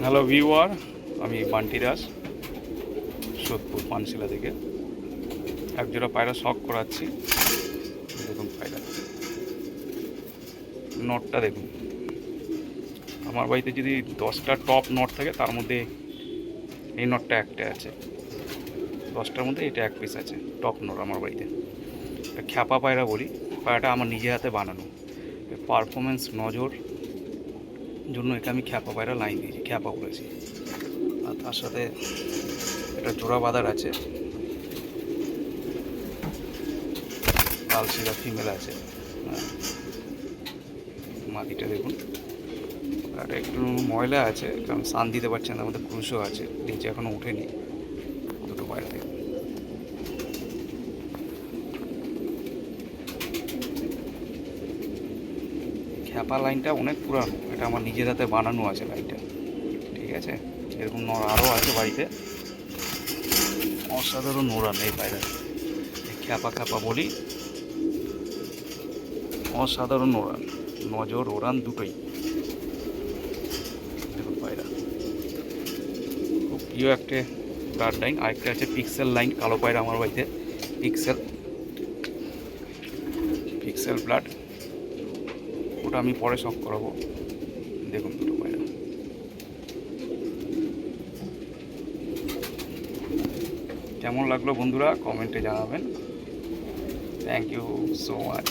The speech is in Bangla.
হ্যালো ভিউয়ার, আমি বান্টি দাস, সোদপুর পানশিলা থেকে একজোড়া পায়রা শখ করাচ্ছি। দেখুন পায়রা নটটা দেখুন। আমার বাড়িতে যদি 10টা টপ নট থাকে তার মধ্যে এই নটটা একটা আছে, 10টার মধ্যে এটা এক পিস আছে টপ নট আমার বাড়িতে। এটা খ্যাপা পায়রা বলি। পায়রাটা আমার নিজের হাতে বানানো, পারফরমেন্স নজর জন্য একে আমি খ্যাপা পায়রা লাইন দিয়েছি, খ্যাপা করেছি। আর তার সাথে একটা জোড়া বাঁধার আছে, লাল শিরা ফিমেল আছে। মাটিটা দেখুন, আর একটু ময়লা আছে কারণ সান দিতে পারছে না, আমাদের ক্রুশও আছে, নিচে এখনও উঠেনি দুটো পায়রা দেখুন। খ্যাপা লাইনটা অনেক পুরানো, এটা আমার নিজের হাতে বানানো আছে লাইনটা, ঠিক আছে। এরকম নর আরও আছে বাড়িতে, অসাধারণ ওড়ান এই পায়রা, খ্যাপা খ্যাপা বলি, অসাধারণ ওড়ান, নজর ওড়ান দুটোই। দেখুন পায়রা খুব প্রিয় একটা ব্লাড লাইন। আরেকটা আছে পিক্সেল লাইন, কালো পায়রা আমার বাড়িতে, পিক্সেল পিক্সেল ব্লাড, ওটা আমি পরে শখ করাবো। দেখুন দুটো পায়রা কেমন লাগলো বন্ধুরা, কমেন্টে জানাবেন। Thank you so much.